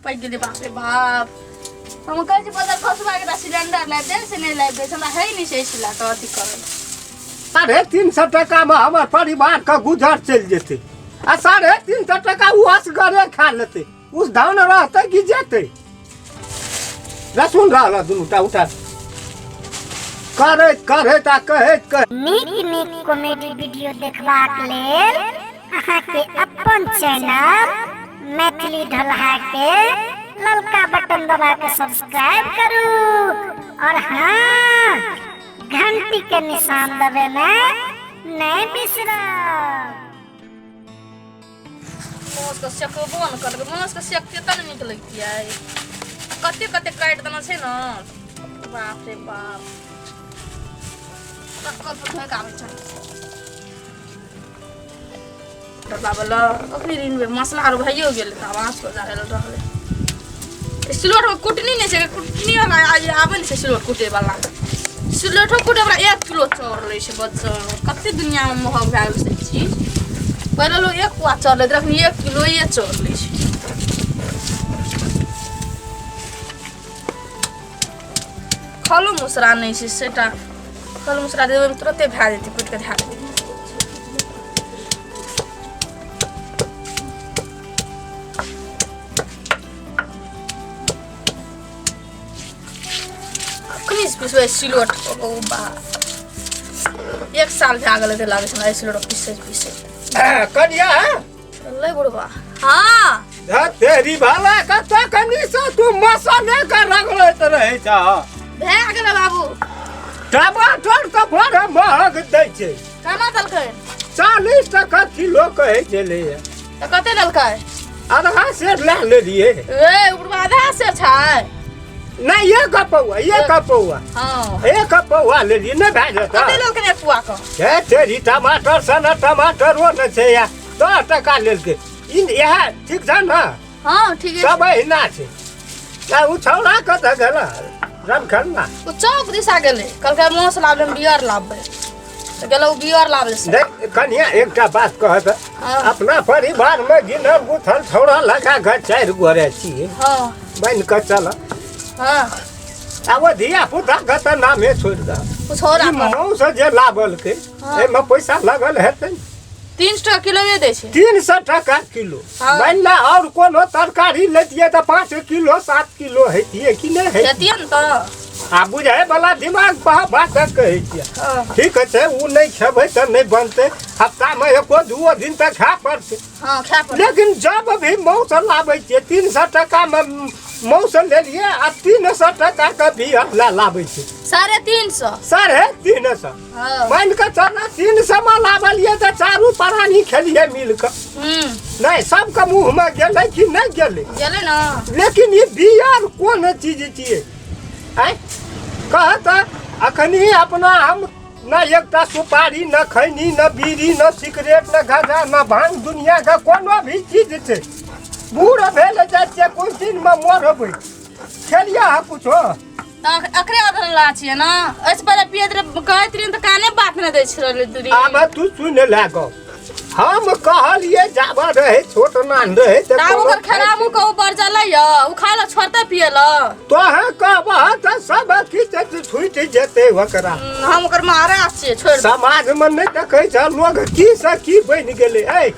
Pack गेली बाप रे बाप हम कहै छी बजार खसबा के सिलेंडर लाइब दे से नहीं लाइब दे हमरा है नहीं से सिला तो अथी करल 350 टका में हमार परिवार का गुजर चल जेते आ 350 टका उ असगरे खा लेते उस धान रहते कि जेते रसुन रहला दुनुटा उठा करे ता कहे नीक कॉमेडी वीडियो देखबाक लेल अहाँ के अपन चैनल मैथिली ढोलहा के ललका बटन दबा के सब्सक्राइब करू और हाँ घंटी के निशान दबाना नहीं बिसरो। मोस का सेको बन कर मोस का सेक के तन निक लगती है कते कते काट देना छै ना बाप रे बाप कल पर धोए कावे छै बाबला अखनी दिन में मसला आरो भइयो गेल त आवाज को जाए रहले सिलोट में कुटनी नहीं छै कुटनी वाला आज आबे नहीं छै सिलोट कुटे वाला सिलोट कुटे वाला 1 किलो चाउर लै छै बच्चा कते दुनिया में महग भए गेल छै चीज पहले लोग 1 कुआ चाउर लैत रखनी 1 किलो ये चाउर लै छै खलो मुसरा नहीं छै सेटा खलो मुसरा देबे तुरंते भए जेतै कुट के धए देबै पिसवे सिलोट बा 1 साल भए गेल त लागे छै सिलोट पिसे कनिया ले बुढ़वा हां तेरी भाला कता कनी से तू मसाले का रगड़त रहे छ भए गेल बाबू टमाटर तो बड़ा महग दै छै केना दलकै 40 टका किलो कहै छले त कते दलकै आधा सेर ला लेलिए ए बुढ़वा आधा सेर छै नहीं ये कपौआ हां एक कपौआ ले ली न भए जता कते लेलकै एक पुआ का ए तेरी टमाटर सना टमाटर वो न छै या 10 टका लेलकै इन यह ठीक छ न हां ठीक है सब हिना छै आ उ छौरा कत गेला रमखन्ना उ चौक दिशा गेलै कहलकै मोस लाबले बियर लाबे त गेलो बियर लाबले देख कनिया एकटा बात कहत अपना परिवार में गिनल गुथल छौरा लगा घर 4 गोरे छी हां बन के चल हां अब धिया पुता के त नामे छोड़ द छोरा मौस जे लाबल के ए में पैसा लगल हेतै 300 टका किलो ये दै छै 300 टका किलो बनला और कोनो तरकारी लेतिए त 5 किलो 7 किलो हेतिए कि नहीं है हेतिए न त आ बुझे वाला दिमाग बात कहै छियै ठीक छै उ नहीं खेबै त नहीं बनते हफ्ता में एको 2 दिन तक खा पड़ते हां खा पड़ते लेकिन जब भी मौस लाबै छियै 300 टका में मौस ले लिए आ 300 टका का भी लाबै छै 350 मान के चला 300 में लाबलिए त चारू प्राणी खेलिए मिल के नहीं सबके मुंह में गेलै कि नहीं गेलै ना लेकिन ये बियर कोन चीज छियै आय कहत अखनी अपना हम न एकटा सुपारी न खैनी न बीड़ी न सिगरेट न गांजा न भांग दुनिया का कोनो भी चीज छै बूढ़ भेल जाय छै कोन दिन में मरबै खेलिया है कुछो अखरे अधला छियै ना एस पहले पियत रे कहत रही त काने बात न दै छले दूरी आब तू सुन लागो हम कहलिए जाबा रहे छोट नान रहे त ओकर खराबू को ऊपर चलै य उ खाला छोड़ते पियला तो है कहबा त सब किछ छूट जेते ओकरा हम ओकर मारे छियै छोड़ समाज में नहीं देखै छ लोग की से की बन गेलै ए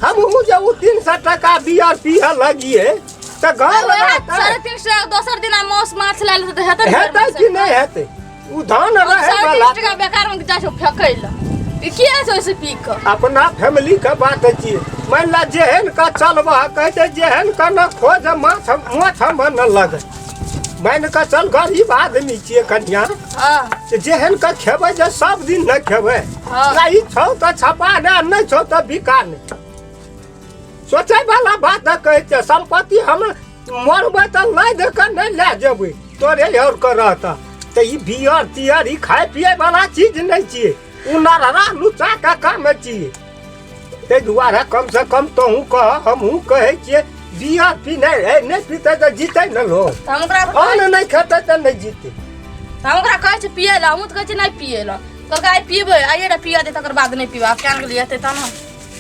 हम उ जे 300 टका बियर पिया लगिए त घर 350 दोसर दिन मौस माछ ला ले त हेतै कि नहीं हेतै उ धान रहे वाला 350 टका बेकार में जा छ फेकैला किया छै से पी क अपना फैमिली का बात छियै मान ला जेहन का चलबा कहते जेहन का न खोज माछ मन न लगे मान का चल गरीब आदमी छियै कन्या जेहन का खेबै जे सब दिन न खेबै नहीं छौ त छपा नहीं छौ त बिका नहीं सोचे वाला बात कहै छै संपत्ति हम मरबै त लै दे के नहीं ले जेबै तोरे और करत त ई बियर तियर ई खाए पिए वाला चीज नहीं छियै उनारा लुचा का काम छियै ते दुआरे कम से कम तोहू कह हमहू कहै छियै बियर पीने नहीं पीते त जीते न लोग हम ओकरा नहीं खेते त नहीं जीते हम ओकरा कहै छै पिए ला हम त कहै छै नहीं पिए ला तो गाय पीबे आइए रे पिया दे तकर बाद नहीं पीबा केन गेलिए त ना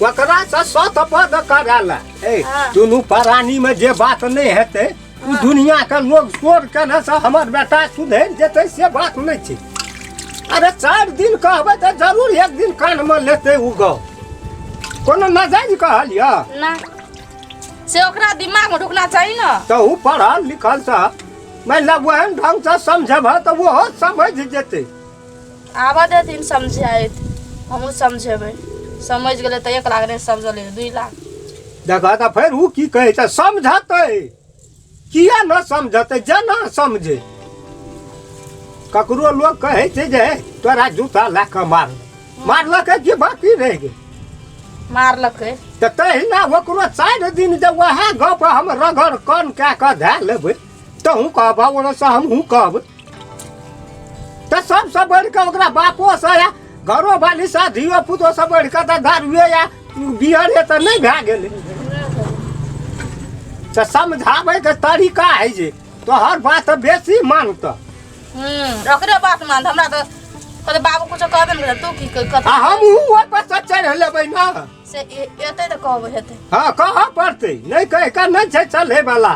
ओकरा से सत पद कराला ए हाँ। दुनू प्राणी में जे बात नहीं हेतै उ दुनिया के लोग छोड़ के न से हमर बेटा सुधर जेतै से बात नहीं छै। अरे 4 दिन कहबै त जरूर एक दिन कान में लेतै उ गौ कोनो नजायज कहलिया ना से ओकरा दिमाग में ढुकना चाहिए ना। तो उ पढ़ल लिखल से मान ला वहन ढंग से समझब तो वो समझ जेतै। आबा देथिन समझाइत हमहूँ समझेबै समझ गेलै तऽ 1 लाख नहीं समझले 2 लाख। देखा तो फिर उ की कहै छै समझतै किया न समझतै जेना समझे। ककरो लोग कहै छै जे तोरा जूता ला के मारलकै कि बाकी रह गेल मारलकै तऽ तहिना ओकरो 4 दिन जब वएह गप हम रगड़ कान कए कऽ धए लेबै तहूँ कहबा ओनसँ हमहूँ कहबै तऽ सबसँ बढ़ि कऽ ओकरा बापो से या घरो वाली से धियो पुतो से बढ़ि कऽ तऽ दारुए या बियरे तऽ नहि भए गेलै। तऽ समझाबैके तरीका है जे तोहर बात बेसी मानत। ओकरे बात मान हमरा तऽ कहते बाबू कुछ कहबे न तू की कह हमहूँ ओहि पर से चढ़ि लेबै ने से एतै तऽ कहबै हेतै। हाँ कहऽ पड़तै नहीं कहि कऽ नहीं छै चले वाला।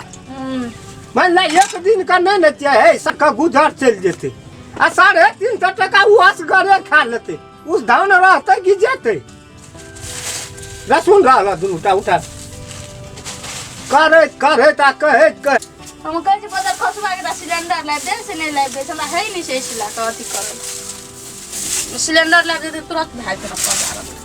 मान ला 1 दिन का नहीं ने है सबका गुजर चल जेतै आ 350 टका उ असगरे खा लेतै उस धान रहतै कि जेतै। सुन रहा दुनूटा उठा करैत आ कहैत हम कहै छी बदल खसबा के सिलेंडर लाइब दे से नहीं लाइब दे हमरा है नहीं से इसला का अथी करल सिलेंडर लाइब दे तुरंत भाग के पहुंचा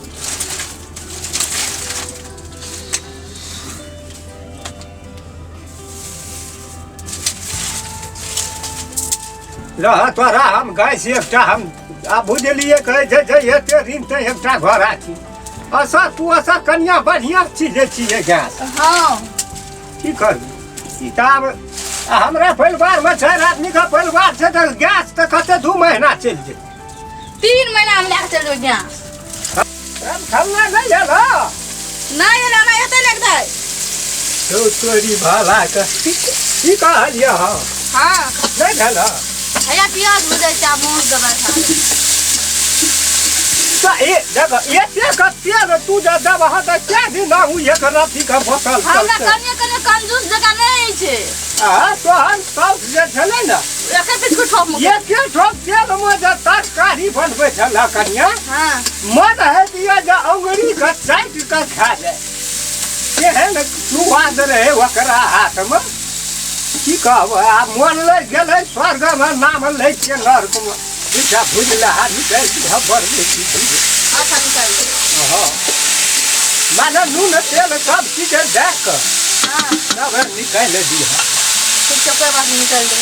रह तोरा हम गाय से एकटा हम आ बुझलिए कहै छै जे एते दिन ते एकटा घर आछि असर तू असर कनिया बढ़िया चीज छिए गैस। हाँ की करबी किताब हमरा परिवार में 4 आदमी का परिवार छै तऽ गैस तऽ कते 2 महीना चल जेतै 3 महीना हम लेके चल गैस हम खाना नहीं एलो नहीं एला ना एते लेके दे तो तोरी भाला के की कहलिए हां हां नहीं भेला हैया प्याज भुजै छै मोस दबाइ खा तो ए देखो एते कते रे तू जा जब हां त क्या दिन ना उ एक राती का बोतल हमरा कने कंजूस जगह नहीं छै। आ तो हम सब जे छले ना एके बिस्कुट ठोक मु ये के ठोक तेल में जे तरकारी बनबै छला कनिया हां मन है दिया जे अंगुरी का चाट का खा ले केहन स्वाद रहे ओकरा हाथ में की कहब आ मन ले गेलै स्वर्ग में नाम लै छियै नरक में पीछा भुजला निकल खबर नहीं की अच्छा निकाल दे हाँ माने नून तेल सब चीज देख कर हां सब निकाल दिया ठीक छै कोई बात निकाल दे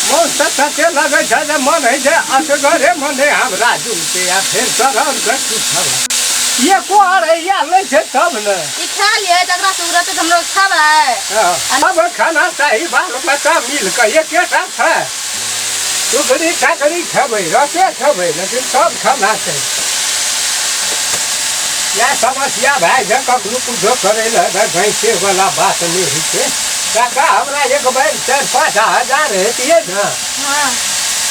मन सच्चे लगे छै जे मन है जे असगरे मने हमरा जुलते या फिर करल कर कुछ ये को अरे या ले छै तब न ई खा लिए जकरा सूरत हम लोग खाबै अब खाना चाही बाल बच्चा मिल के ये केटा छै टुकड़ी टाकड़ी खबै रसे खबै लेकिन सब खाना चाहिए। या समस्या भाई जे कखनो कुछो करे ले भैंसे वाला बात नहीं होइ छै काका हमरा एक बार 4-5 हजार हेतिए न हां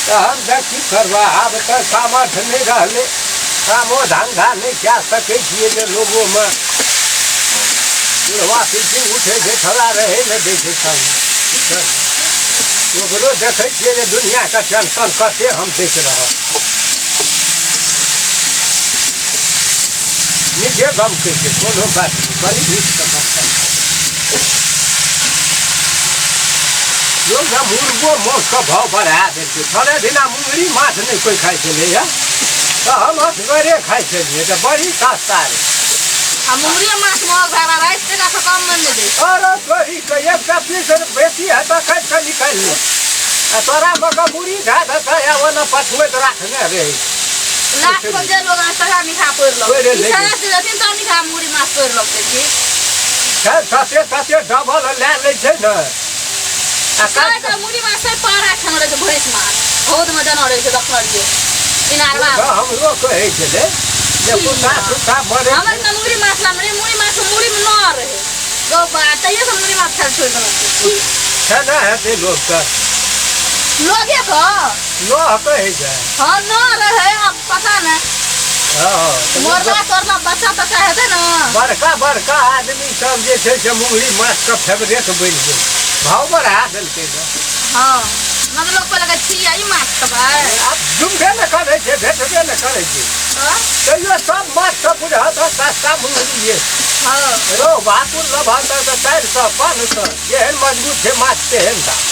तो हम देख की करबा आब तो सामर्थ नहीं रहले कामो धंधा नहीं क्या सके छिए जे लोगों में बुढ़वा पीछे उठे जे खड़ा रहे न देखे सब ओकरो देखै छिए जे दुनिया का टेंशन कते हम देख रहा निजे गम के कोनो बात बड़ी भीख का लोग ना मुर्गो मोस का भाव बढ़ा देते थोड़े दिना मुंगरी माछ नहीं कोई खाई चले या तो हम असगरे खाई चलिए तो बड़ी सस्ता रे हम मुंगरी माछ मोग भाड़ा राइस के का कम मन दे अरे तोरी के एक का पीस बेची है तो कैसे का निकाल ले तोरा मका मुड़ी था तो या वो ना पछुए तो रखने रे लाख को जे लोग सगा निखा पड़ लो इशारा से जतिन तो निखा मुंगरी माछ पड़ लो के सते डबल ले ले छै न काय त मुड़ी माछ से पारा खान रे भैंस माछ बहुत मजा न रे दखल के इनारवा हमरो कहै छै जे कुत्ता मरे हमर न मुड़ी माछ ला मुड़ी माछ मुड़ी में न रहे गो बात ये सब मुड़ी माछ खा छोड़ दो खाना है ते लोग का लोगे को लो कहै छै हां न रहे अब पता न हाँ मोरला तोरला बच्चा तच्चा हेतै ने बड़का बड़का आदमी सब जे छै से मुंगरी माछके फेवरेट बनि गेल भाव बढ़ा देलकै ने हाँ मतलब लोग पहले कहै छियै ई माछ खेबै आब जुमबे ने करै छै भेटबे ने करै छै तैयो सब माछके बुझत सस्ता मुंगरिए हाँ रो भाकुर लभत तऽ 400 500 जेहन मजबूत छै माछ तेहन दाम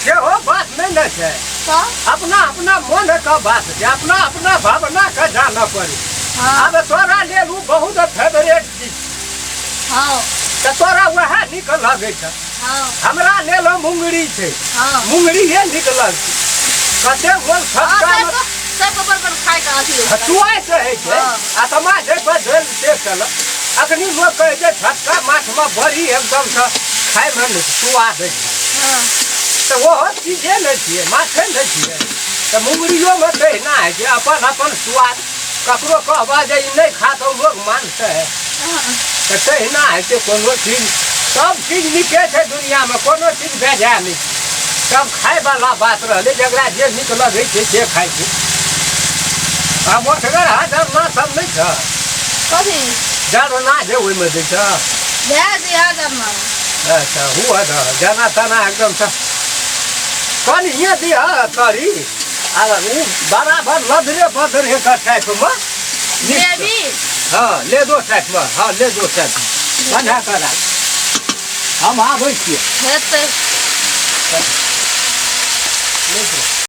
सेहो बात नहि ने छै तो अपना अपना मन का बात छै अपना अपना भावना का जाना पड़ी हाँ अब तोरा लेल उ बहुत फेवरेट चीज हाँ तऽ तोरा वएह नीक लगै छै हाँ हमरा लेल मुंगरी छै हाँ मुंगरिए नीक लगतै कते मोन फटका सब पर खाय के अथी चुआइस रहै छै आ समाज पर धोल से चल अखनी लोग कहै छै फटका माछमे बड़ी एकदम से खायमे स्वाद होइ छै तऽ ओहो चीजे नहि छियै माछे नहि छियै तऽ मुंगरियोमे तहिना होइ छै अपन अपन स्वाद ककरो कहबा जे ई नहि खा तऽ लोग मानतै तऽ तहिना होइ छै कोनो चीज सब चीज नीके छै दुनियामे कोनो चीज बेजा नहि छै सब खायवला बात रहलै जकरा जे नीक लगै छै से खाइ छै आ मोटगर जरना सब नहि छ कथी जरना जे ओहिमे दै छ भए जे जरना अच्छा हुआ जना तना एकदम से कनिए दिह करी आ उ बराबर लदरे बदरे का टाइपमे ग्रेवी हाँ लेदो टाइपमे हाँ लेदो टाइपमे बना कऽ राख हम आबै छियै हेतै लेदो